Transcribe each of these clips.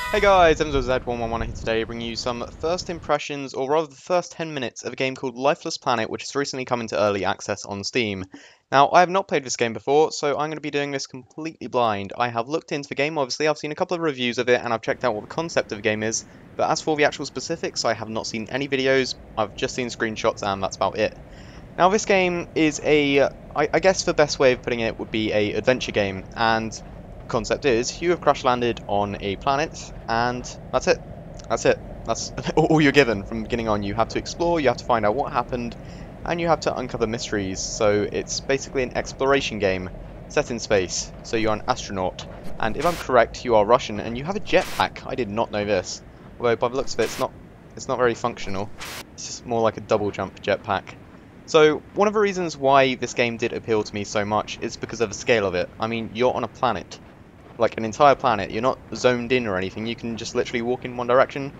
Hey guys, MZZ111 here today, bringing you some first impressions, or rather the first 10 minutes of a game called Lifeless Planet, which has recently come into early access on Steam. Now, I have not played this game before, so I'm going to be doing this completely blind. I have looked into the game, obviously, I've seen a couple of reviews of it, and I've checked out what the concept of the game is, but as for the actual specifics, I have not seen any videos, I've just seen screenshots, and that's about it. Now, this game is I guess the best way of putting it would be a adventure game, and concept is you have crash landed on a planet and that's it. That's all you're given from the beginning on. You have to explore, you have to find out what happened, and you have to uncover mysteries. So it's basically an exploration game set in space. So you're an astronaut, and if I'm correct, you are Russian and you have a jetpack. I did not know this, although by the looks of it, it's not very functional. It's just more like a double jump jetpack. So one of the reasons why this game did appeal to me so much is because of the scale of it. I mean, you're on a planet, like an entire planet. You're not zoned in or anything. You can just literally walk in one direction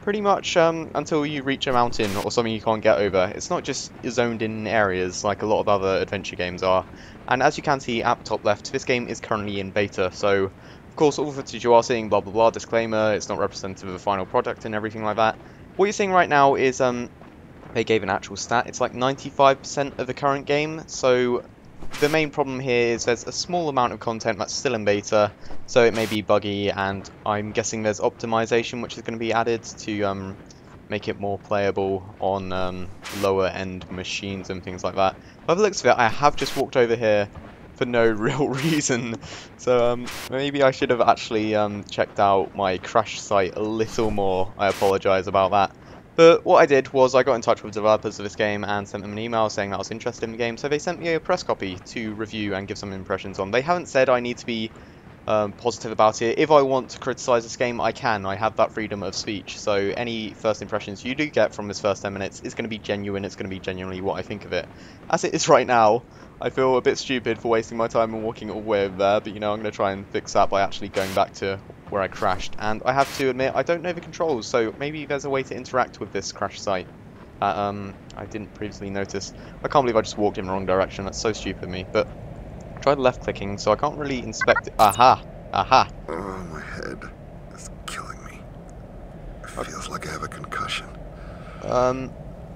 pretty much until you reach a mountain or something you can't get over. It's not just zoned in areas like a lot of other adventure games are. And as you can see at the top left, this game is currently in beta. So of course all the footage you are seeing, blah blah blah, disclaimer, it's not representative of the final product and everything like that. What you're seeing right now is they gave an actual stat. It's like 95% of the current game. So the main problem here is there's a small amount of content that's still in beta, so it may be buggy, and I'm guessing there's optimization which is going to be added to make it more playable on lower end machines and things like that. By the looks of it, I have just walked over here for no real reason, so maybe I should have actually checked out my crash site a little more. I apologise about that. But what I did was I got in touch with developers of this game and sent them an email saying that I was interested in the game, so they sent me a press copy to review and give some impressions on. They haven't said I need to be positive about it. If I want to criticise this game, I can. I have that freedom of speech, so any first impressions you do get from this first 10 minutes is going to be genuine, it's going to be genuinely what I think of it. As it is right now, I feel a bit stupid for wasting my time and walking all the way over there, but you know, I'm going to try and fix that by actually going back to where I crashed. And I have to admit, I don't know the controls, so maybe there's a way to interact with this crash site that I didn't previously notice. I can't believe I just walked in the wrong direction, that's so stupid of me, but I tried left clicking, so I can't really inspect it. Aha! Aha! Oh, my head is killing me. It feels like I have a concussion.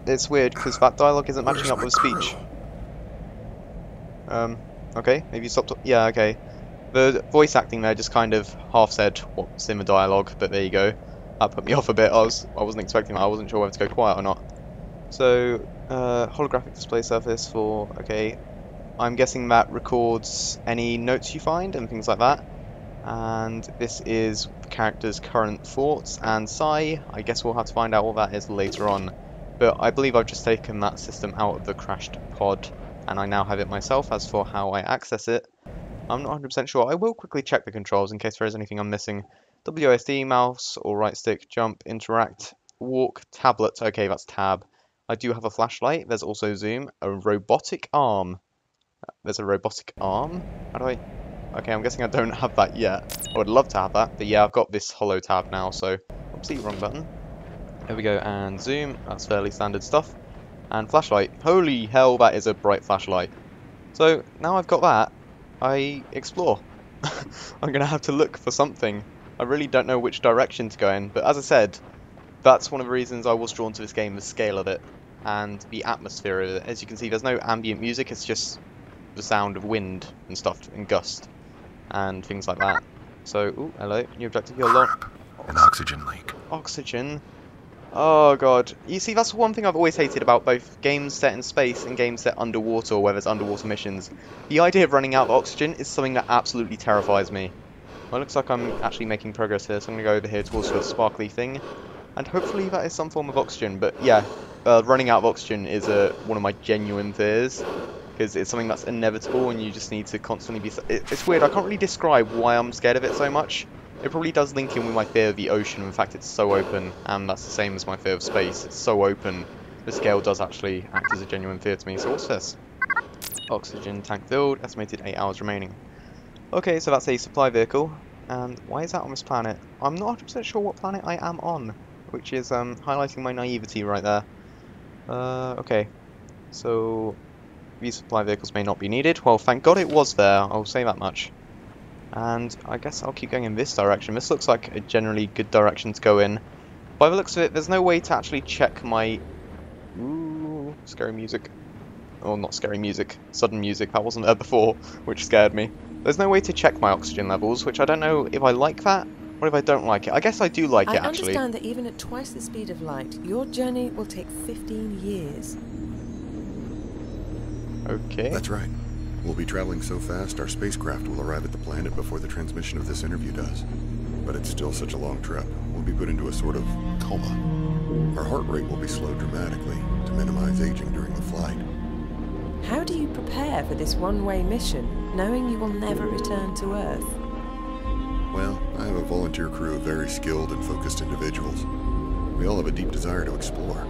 It's weird, because that dialogue isn't matching up with speech. Okay, maybe you stopped. Yeah, okay. The voice acting there just kind of half said what's in the dialogue, but there you go. That put me off a bit. I wasn't expecting that. I wasn't sure whether to go quiet or not. So, holographic display surface for, okay. I'm guessing that records any notes you find and things like that. And this is the character's current thoughts and sigh. I guess we'll have to find out what that is later on. But I believe I've just taken that system out of the crashed pod, and I now have it myself. As for how I access it, I'm not 100% sure. I will quickly check the controls in case there is anything I'm missing. WASD, mouse, or right stick, jump, interact, walk, tablet. Okay, that's tab. I do have a flashlight. There's also zoom, a robotic arm. There's a robotic arm? How do I... Okay, I'm guessing I don't have that yet. I would love to have that, but yeah, I've got this hollow tab now, so... Oopsie, wrong button. There we go, and zoom. That's fairly standard stuff. And flashlight. Holy hell, that is a bright flashlight. So, now I've got that, I explore. I'm going to have to look for something. I really don't know which direction to go in, but as I said, that's one of the reasons I was drawn to this game, the scale of it, and the atmosphere of it. As you can see, there's no ambient music, it's just the sound of wind and stuff, and gust, and things like that. So, ooh, hello, new objective, you're low. An oxygen leak. Oxygen? Oh god. You see, that's one thing I've always hated about both games set in space and games set underwater, where there's underwater missions. The idea of running out of oxygen is something that absolutely terrifies me. Well, it looks like I'm actually making progress here, so I'm going to go over here towards the sparkly thing. And hopefully that is some form of oxygen, but yeah, running out of oxygen is one of my genuine fears. Because it's something that's inevitable and you just need to constantly be... It's weird, I can't really describe why I'm scared of it so much. It probably does link in with my fear of the ocean. In fact, it's so open, and that's the same as my fear of space. It's so open. The scale does actually act as a genuine fear to me. So what's this? Oxygen tank filled, estimated 8 hours remaining. Okay, so that's a supply vehicle. And why is that on this planet? I'm not 100% sure what planet I am on, which is highlighting my naivety right there. Okay, so these supply vehicles may not be needed. Well, thank God it was there, I'll say that much. And I guess I'll keep going in this direction. This looks like a generally good direction to go in. By the looks of it, there's no way to actually check my... Ooh, scary music. Oh, not scary music. Sudden music. That wasn't there before, which scared me. There's no way to check my oxygen levels, which I don't know if I like that or if I don't like it. I guess I do like it, actually. I understand that even at twice the speed of light, your journey will take 15 years. Okay. That's right. We'll be traveling so fast, our spacecraft will arrive at the planet before the transmission of this interview does. But it's still such a long trip. We'll be put into a sort of coma. Our heart rate will be slowed dramatically to minimize aging during the flight. How do you prepare for this one-way mission, knowing you will never return to Earth? Well, I have a volunteer crew of very skilled and focused individuals. We all have a deep desire to explore,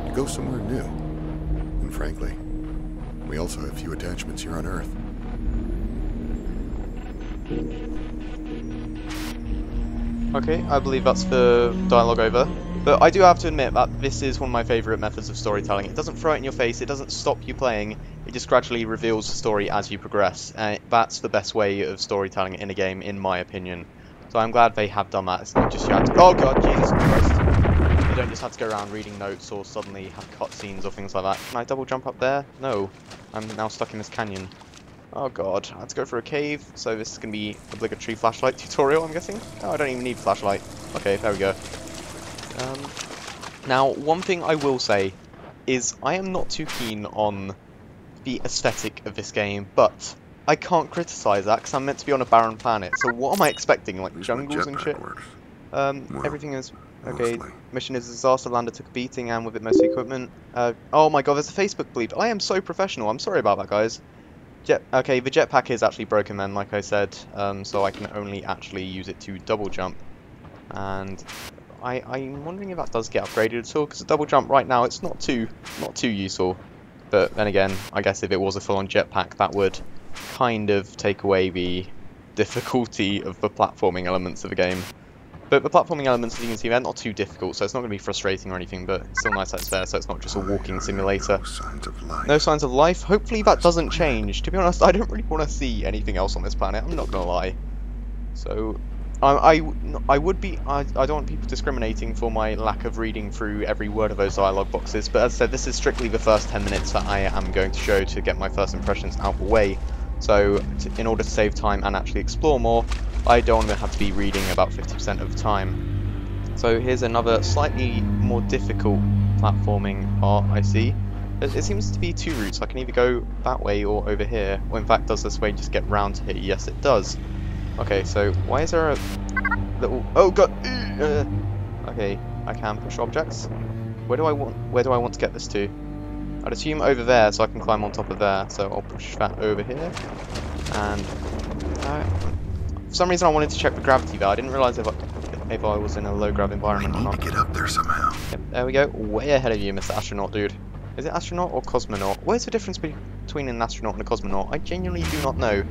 to go somewhere new. And frankly, we also have few attachments here on Earth. Okay, I believe that's the dialogue over. But I do have to admit that this is one of my favourite methods of storytelling. It doesn't throw it in your face, it doesn't stop you playing, it just gradually reveals the story as you progress. That's the best way of storytelling in a game, in my opinion. So I'm glad they have done that. It's not just you have to... Oh god, Jesus Christ. You don't just have to go around reading notes or suddenly have cutscenes or things like that. Can I double jump up there? No. I'm now stuck in this canyon. Oh god, I had to go for a cave, so this is going to be obligatory flashlight tutorial, I'm guessing? Oh, I don't even need flashlight. Okay, there we go. Now, one thing I will say is I am not too keen on the aesthetic of this game, but I can't criticise that because I'm meant to be on a barren planet, so what am I expecting, like jungles and shit? Everything is... Okay, mostly. mission is a disaster, lander took a beating and with it most equipment. Oh my god, there's a Facebook bleep. I am so professional, I'm sorry about that, guys. Okay, the jetpack is actually broken then, like I said, so I can only actually use it to double jump. And I'm wondering if that does get upgraded at all, because the double jump right now, it's not too useful. But then again, I guess if it was a full-on jetpack, that would kind of take away the difficulty of the platforming elements of the game. But the platforming elements, as you can see, they're not too difficult, so it's not going to be frustrating or anything, but it's still nice that it's there, so it's not just a walking simulator. No signs of life. No signs of life. Hopefully that doesn't change. To be honest, I don't really want to see anything else on this planet, I'm not going to lie. So, I don't want people discriminating for my lack of reading through every word of those dialogue boxes, but as I said, this is strictly the first 10 minutes that I am going to show to get my first impressions out of the way. So, in order to save time and actually explore more, I don't want to have to be reading about 50% of the time. So here's another slightly more difficult platforming part I see. It seems to be two routes. I can either go that way or over here. Well, in fact, does this way just get round to here? Yes, it does. Okay, so why is there a little... Oh god! Okay, I can push objects. Where do I want to get this to? I'd assume over there, so I can climb on top of there. So I'll push that over here. And for some reason I wanted to check the gravity there. I didn't realise if I was in a low grav environment or We not. need to get up there somehow. Yep, there we go. Way ahead of you, Mr. Astronaut, dude. Is it astronaut or cosmonaut? Where's the difference between an astronaut and a cosmonaut? I genuinely do not know.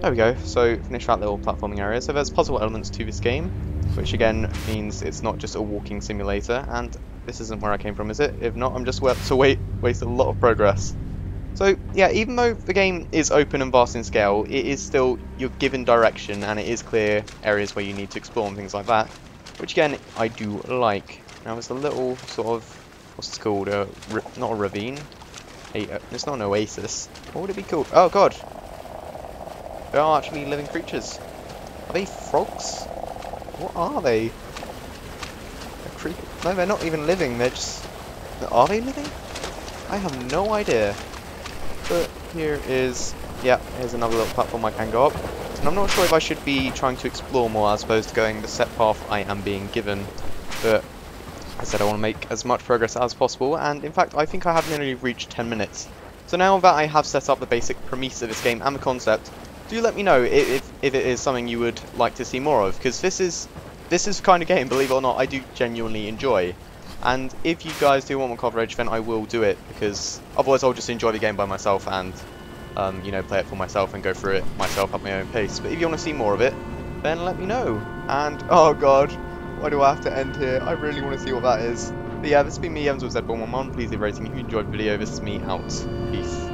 There we go. So finish that little platforming area. So there's puzzle elements to this game, which again means it's not just a walking simulator. And this isn't where I came from, is it? If not, I'm just to waste a lot of progress. So yeah, even though the game is open and vast in scale, it is still, you're given direction and it is clear areas where you need to explore and things like that, which again, I do like. Now there's a little sort of, what's it called, not a ravine, it's not an oasis, what would it be called? Oh god, they are actually living creatures. Are they frogs? What are they? No, they're not even living, they're just, are they living? I have no idea. But here is, yeah, here's another little platform I can go up. And I'm not sure if I should be trying to explore more as opposed to going the set path I am being given. But I said I want to make as much progress as possible, and in fact I think I have nearly reached 10 minutes. So now that I have set up the basic premise of this game and the concept, do let me know if it is something you would like to see more of, because this is the kind of game, believe it or not, I do genuinely enjoy. And if you guys do want more coverage, then I will do it, because otherwise I'll just enjoy the game by myself and, you know, play it for myself and go through it myself at my own pace. But if you want to see more of it, then let me know. And, oh god, why do I have to end here? I really want to see what that is. But yeah, this has been me, Ems with Z111. Please leave a rating if you enjoyed the video. This is me out. Peace.